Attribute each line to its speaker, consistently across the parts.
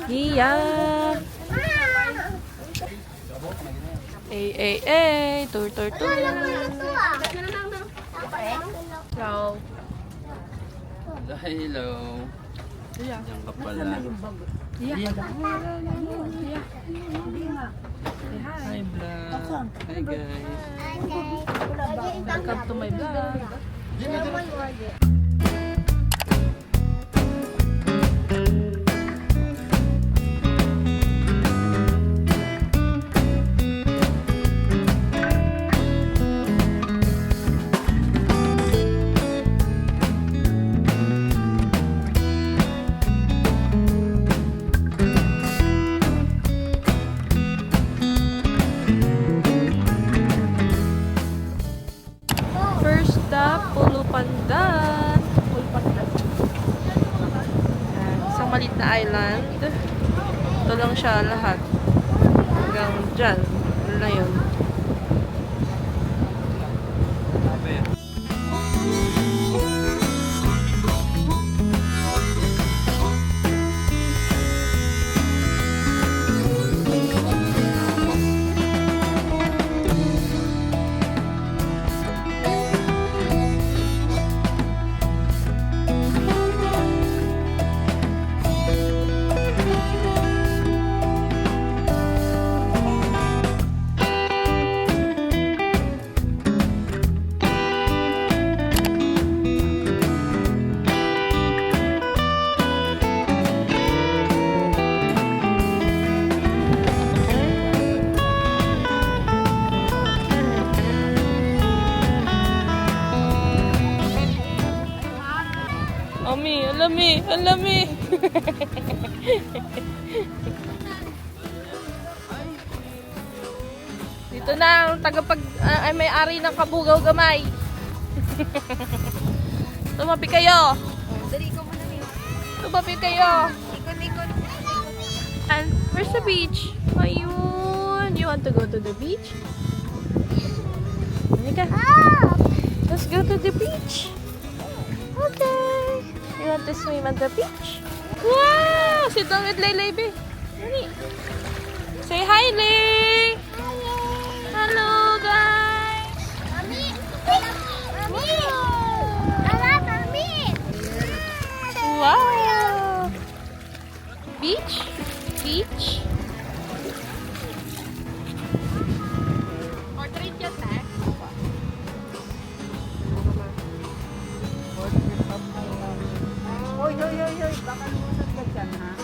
Speaker 1: Iya. Tour. Hello.
Speaker 2: Hello.
Speaker 1: Iya.
Speaker 2: Diyan ka pala.
Speaker 1: Iya.
Speaker 2: Hi vlog. Hi guys.
Speaker 1: Welcome to my vlog. First stop, Pulupandan. Yan, isang maliit na island. Ito lang siya lahat. Hanggang dyan. Ano na yun? Alami. Dito na ang ay may-ari ng Kabugaw Gamay. Tumapi kayo.
Speaker 3: Dali ko muna rin.
Speaker 1: Tumapi kayo.
Speaker 3: Ikot.
Speaker 1: And where's the beach? Ayun. You want to go to the beach? Halika. Let's go to the beach. Okay. You want to swim at the beach? Wow! Sit down with Laylay, be. Say hi, Lay! Hello, guys!
Speaker 3: Mami! Mami!
Speaker 1: Wow! Beach?
Speaker 3: Portrait yun, tayo.
Speaker 4: Hoy, baka lumusot ka dyan, ha?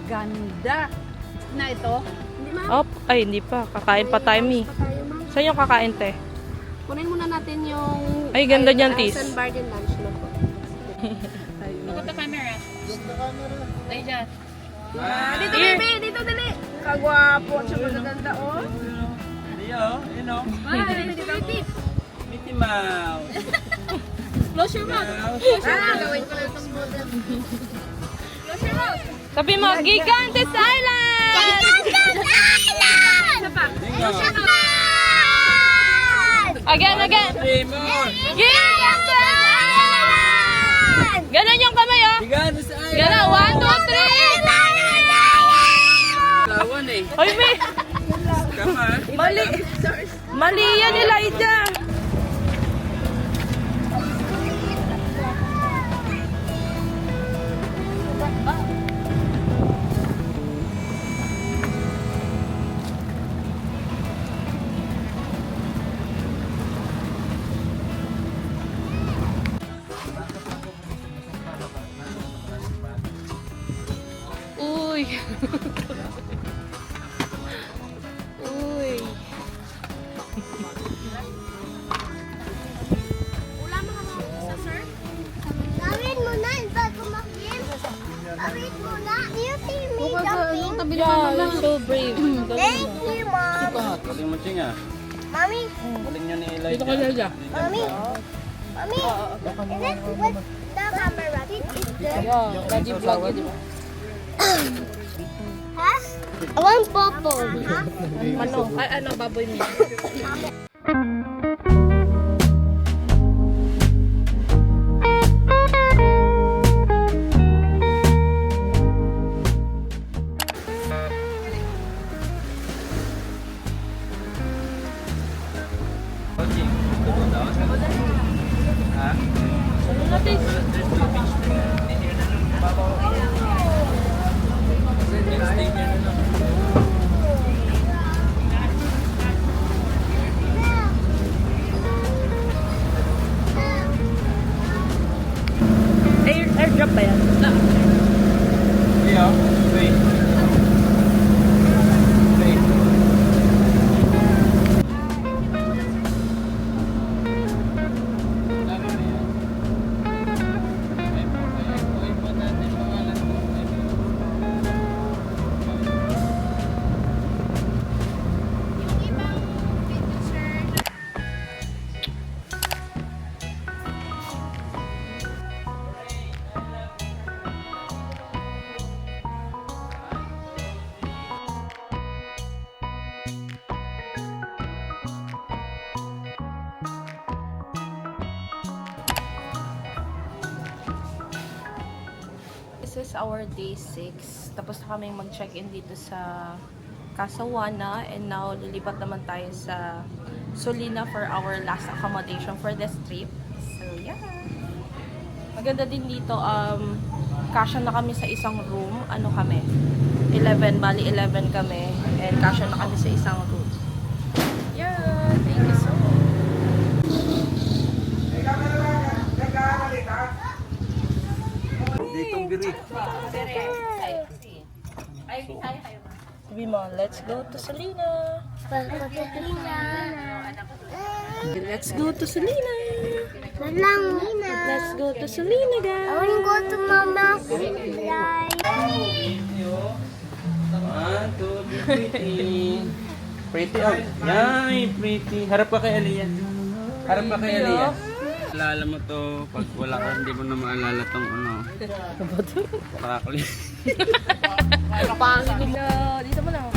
Speaker 4: Ganda! Na ito?
Speaker 1: Oh, ay, hindi pa. Kakain pa tayo, Mi. Saan yung kakain, te?
Speaker 3: Kunin muna natin yung...
Speaker 1: Ay, ganda niyan, Tis.
Speaker 3: Sunbarden lunch na po.
Speaker 4: Look at the camera. Ay, dyan.
Speaker 3: Dito, baby! Dito, dali! Kagwapo at siya magaganda, oh.
Speaker 2: Dito.
Speaker 3: Dito.
Speaker 2: Mickey Mouse.
Speaker 3: Close your mouth. Gawin ko lang itong model. Close your mouth.
Speaker 1: Sabi mo, Gigantes Island!
Speaker 3: Isa pa.
Speaker 2: Bingo.
Speaker 1: Again.
Speaker 2: Three more.
Speaker 1: Gigantes Island! Ganon yung kamay, oh.
Speaker 2: Gigantes Island.
Speaker 1: Ganon, 1, 2, 3!
Speaker 2: Lawan eh.
Speaker 1: Hoy, Mi!
Speaker 2: Kama.
Speaker 1: Mali yan, Elijah! Uy! Uy!
Speaker 3: Ulam mo sa sir? Gawin mo na, bago makin. Gawin mo na. You see me jumping?
Speaker 1: Yeah, you're so brave.
Speaker 3: Thank you, Mom.
Speaker 2: Galing mo, Ching ah.
Speaker 3: Mommy,
Speaker 2: Galing nyo ni Elijah.
Speaker 3: Mommy. Mommy, is it with the camera. This is the...
Speaker 1: Yeah, daddy vlog yun, di ba?
Speaker 3: Ha? I want bubble.
Speaker 1: Ano? Ay, ano, baboy mo.
Speaker 2: Coaching. Tubo daw. Ha?
Speaker 1: Ano natin?
Speaker 2: Stay there na lang.
Speaker 1: Airdrop ba yan?
Speaker 2: Yeah. Wait. Wait.
Speaker 1: This is our day 6. Tapos na kami mag-check-in dito sa Casawana. And now, lilipat naman tayo sa Solina for our last accommodation for this trip. So, yeah. Maganda din dito. Kasya na kami sa isang room. Ano kami? 11. Bali, 11 kami. And kasya na kami sa isang room. Yeah. Thank you so much.
Speaker 2: Ditong biri.
Speaker 1: Sabi mo, let's go to Solina. Let's go to Solina. Let's go to Solina,
Speaker 3: I
Speaker 1: guys.
Speaker 3: want to go to Mama. Bye.
Speaker 2: One, two, three, pretty. Pretty out. Yay, pretty. Harap ka kay Aliyah. Harap ka kay Aliyah. Alala mo to, pag wala ka, hindi mo na maalala tong ano. Pakakali.
Speaker 1: Pangit na. Dito mo na.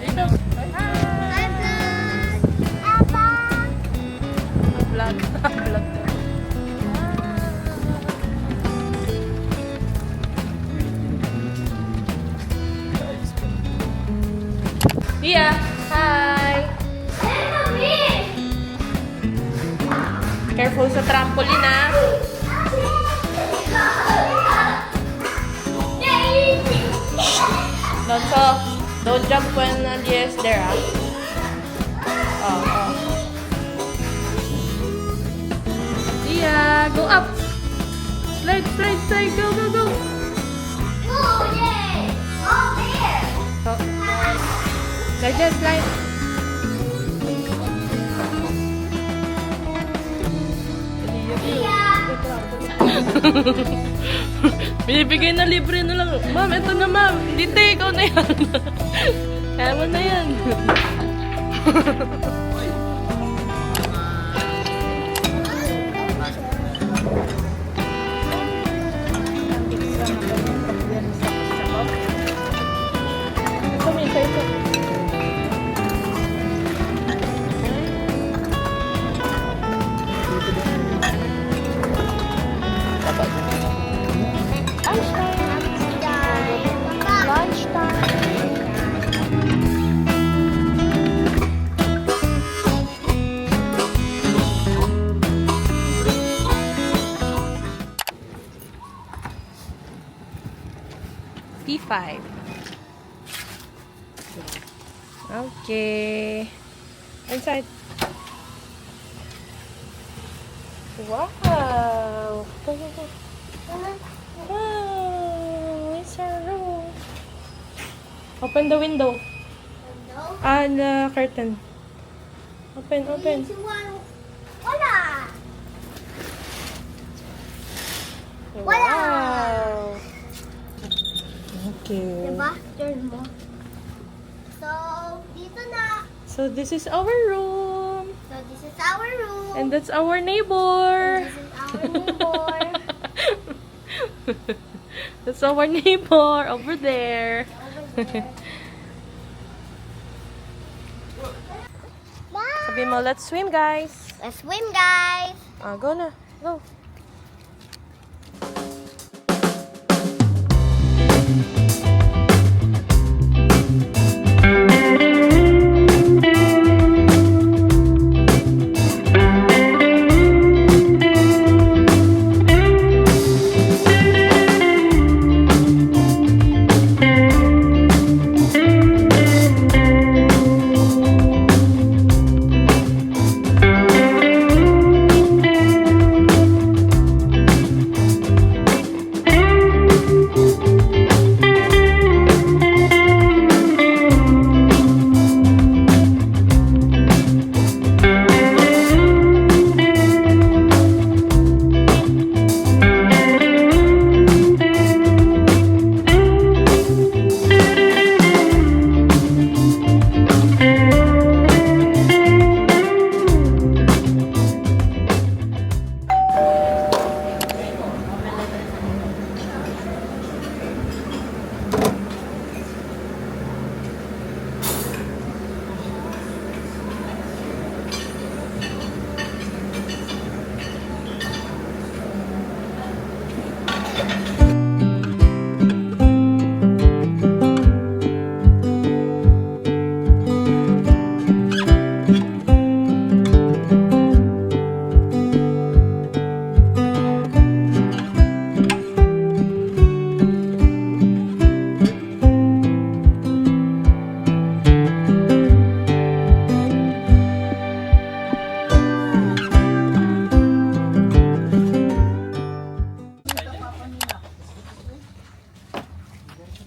Speaker 1: Dito. Vlog. Vlog. Iya. Hi. Careful sa trampoline, ah. Don't jump when Aliyah is there, ah. Oh. Iya, go up. Slide, go.
Speaker 3: Oh, yay! Oh, there!
Speaker 1: Oh. Slide. Binibigay na libre na lang. Ma'am, ito na ma'am. Dito, ikaw na yan. Kaya mo na yan. Ito. P5. Okay. Inside. Wow. Wow. It's a room. Open the window. And the curtain. Open.
Speaker 3: Wala!
Speaker 1: Wow. Okay.
Speaker 3: Diba? Turn mo. So, dito na.
Speaker 1: So this is our room.
Speaker 3: So, this is our room.
Speaker 1: And that's our neighbor.
Speaker 3: This is our Neighbor.
Speaker 1: That's our neighbor over there.
Speaker 3: Bye.
Speaker 1: Sabi mo, let's swim, guys.
Speaker 3: Let's swim, guys.
Speaker 1: Go na. Go.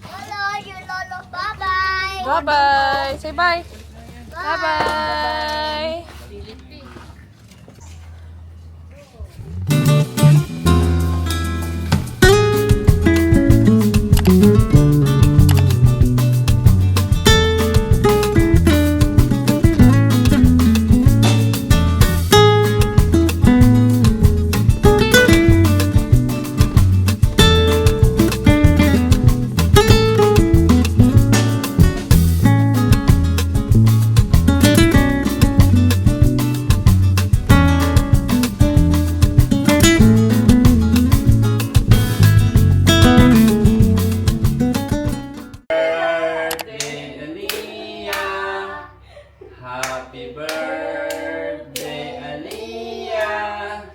Speaker 3: Hello, your lolo. Bye-bye.
Speaker 1: Bye-bye. Say bye. Bye-bye.
Speaker 2: Birthday, Aliyah. Happy birthday, Aliyah.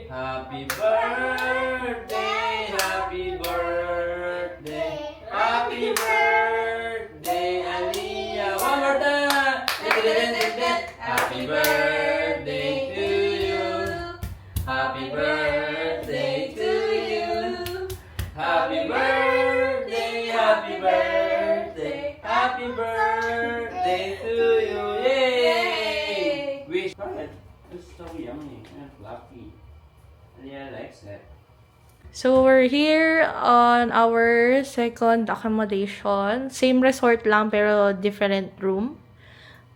Speaker 2: Happy birthday, happy birthday, happy birthday, Aliyah. One more time. Happy birthday to you. Happy birthday to you. Happy birthday, happy birthday, happy birthday to you. Yay! Wish. It's so yummy and fluffy. Aliyah likes it.
Speaker 1: So, we're here on our second accommodation. Same resort lang, pero different room.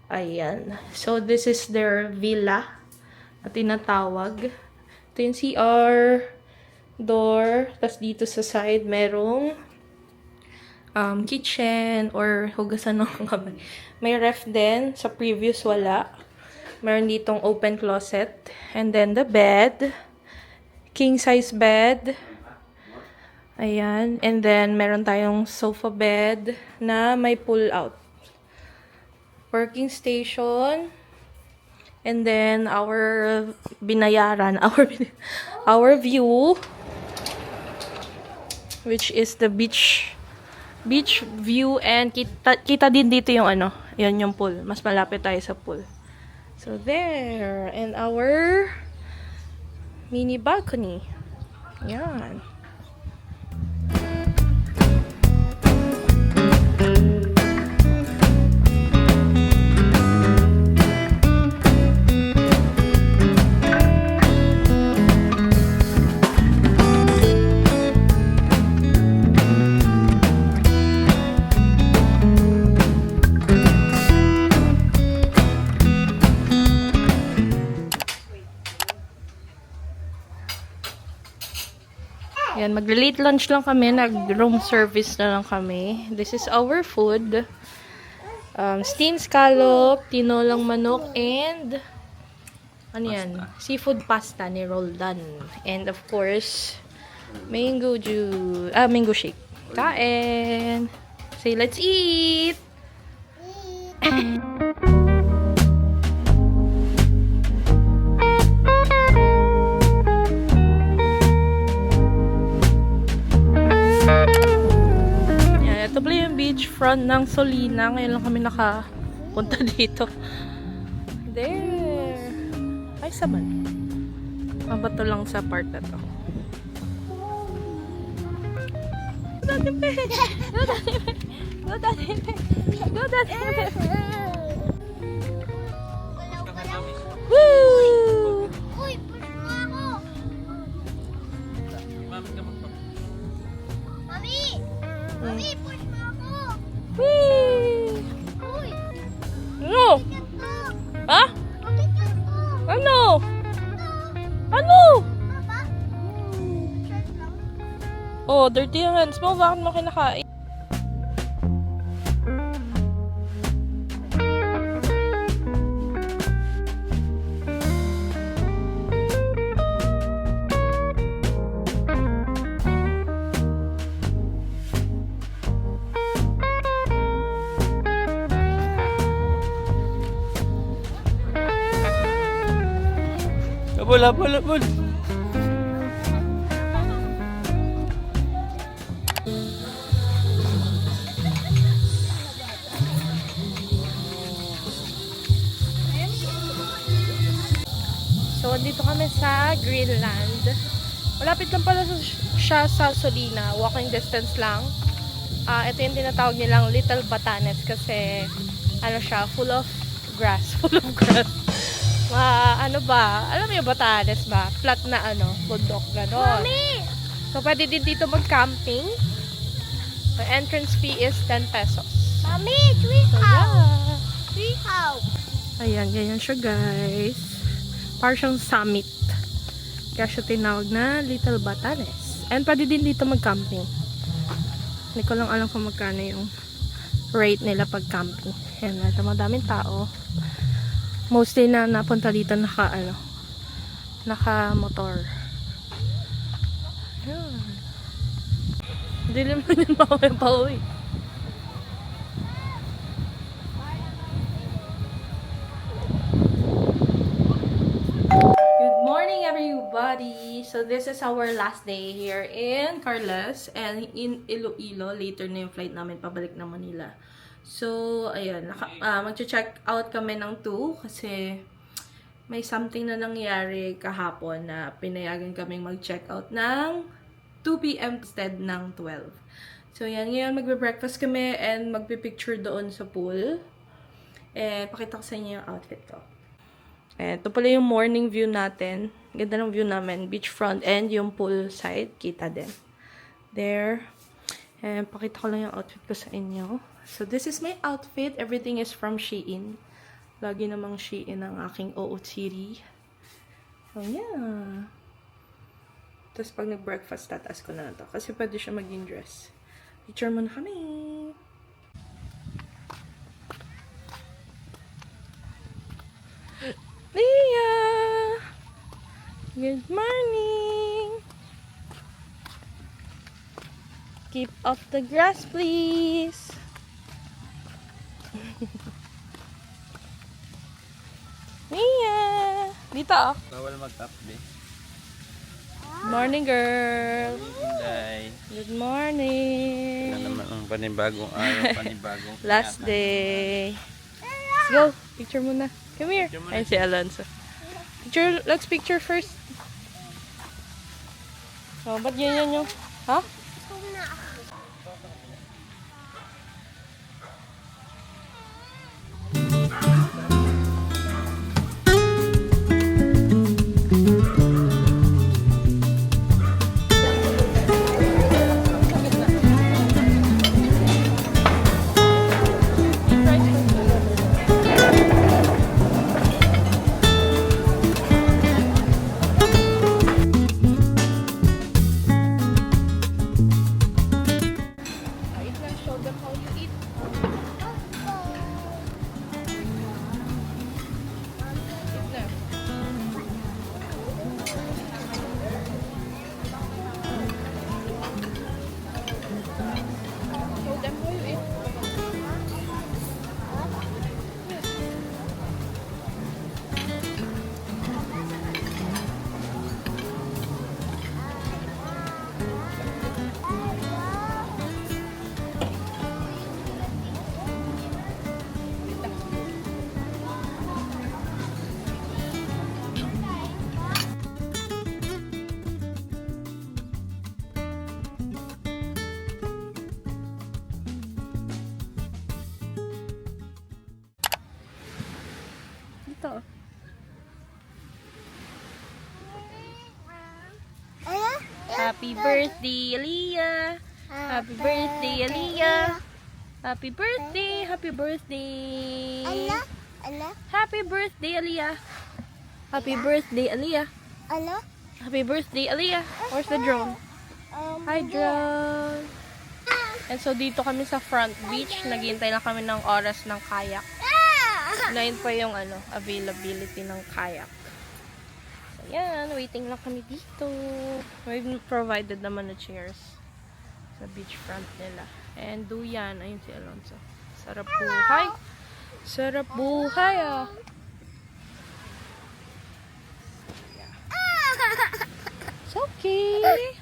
Speaker 1: Ayan. So, this is their villa na tinatawag. Ito yung CR, door, tas dito sa side, merong kitchen or hugasan ng kamay. May ref din. Sa previous, wala. Meron ditong open closet. And then, the bed. King-size bed. Ayan. And then, meron tayong sofa bed na may pull-out. Working station. And then, our binayaran. Our view. Which is the beach view. And kita din dito yung ano. Yan yung pool. Mas malapit tayo sa pool. So, there. And our mini balcony. Yan. Yan, mag-late lunch lang kami. Nag-room service na lang kami. This is our food. Steamed scallop, tinolang manok, and ano yan? Seafood pasta ni Roldan. And of course, mango shake. Kain! Say, let's eat! Yan, ito pala yung beachfront ng Solina. Ngayon lang kami nakapunta dito. There! Ay, saban. Mabato lang sa part na to. Go, Daddy Pe! Go, Daddy Pe! Go, Daddy Pe! Go, Daddy Pe! Woo!
Speaker 3: Uy, push mo ako! Mami! Mami, push mo ako!
Speaker 1: Whee!
Speaker 3: Uy!
Speaker 1: Ano?
Speaker 3: Bigat mo!
Speaker 1: Ha?
Speaker 3: Mabigat mo!
Speaker 1: Ano? Ano?
Speaker 3: Papa? Shirt lang.
Speaker 1: Oh, dirty yung hands mo. Bakit mo kinakain?
Speaker 2: Habol, habol, habol.
Speaker 1: So, andito kami sa Greenland. Malapit lang pala siya sa Solina. Walking distance lang. Ito yung tinatawag nilang Little Batanes kasi ano siya, full of grass. Full of grass. Ano ba? Alam mo yung Batanes ba? Flat na bundok, gano'n.
Speaker 3: Mami!
Speaker 1: So, pwede din dito mag-camping. The entrance fee is 10 pesos.
Speaker 3: Mami, tree
Speaker 1: So,
Speaker 3: house!
Speaker 1: yeah.
Speaker 3: Tree house!
Speaker 1: Ayan, ganyan siya guys. Parang siyang summit. Kaya siya tinawag na Little Batanes. And pwede din dito mag-camping. Hindi ko lang alam kung magkano yung rate nila pag camping. Ayan, ito madaming tao. Mostly na napunta dito naka-motor. Ayan. Dilim mo yun mamaya pa uwi. Good morning everybody! So this is our last day here in Carles and in Iloilo. Later na yung flight namin pabalik na Manila. So, ayan. Mag-check out kami ng 2 kasi may something na nangyari kahapon na pinayagan kaming mag-check out ng 2 p.m. instead ng 12. So, ayan. Ngayon magbe-breakfast kami and magpipicture doon sa pool. Eh, pakita ko sa inyo yung outfit ko. Ito pala yung morning view natin. Ganda ng view namin. Beachfront and yung pool side. Kita din. There. And pakita ko lang yung outfit ko sa inyo. So, this is my outfit. Everything is from Shein. Lagi namang Shein ang aking OOTD. So, yeah. Tapos, pag nag-breakfast, tataas ko na to. Kasi pwede siya maging dress. Picture muna kami. Leah! Good morning! Keep off the grass, please! Leah! Dito, oh.
Speaker 2: Bawal mag-update.
Speaker 1: Morning, girl!
Speaker 2: Day.
Speaker 1: Good morning!
Speaker 2: Yan naman ang panibagong araw, panibagong
Speaker 1: Last day. Let's go. Picture muna. Come here.
Speaker 2: Picture muna.
Speaker 1: Ay, si Alonso. Picture. Let's picture first. Oh, ba't ganyan yung... Ha?
Speaker 3: Gusto na ako.
Speaker 1: Happy birthday, Aliyah! Happy birthday, Aliyah! Happy birthday! Happy birthday!
Speaker 3: Ala? Ala?
Speaker 1: Happy birthday, Aliyah! Happy birthday, Aliyah!
Speaker 3: Ala?
Speaker 1: Happy birthday, Aliyah! Where's the drone? Hi, drone! And so, dito kami sa front beach. Naghihintay lang kami ng oras ng kayak. 9 pa yung availability ng kayak. So, yan. Waiting lang kami dito. May provided naman na chairs sa beachfront nila. And duyan. Ayun si Alonso. Sarap buhay. Sarap buhay, ah. It's okay.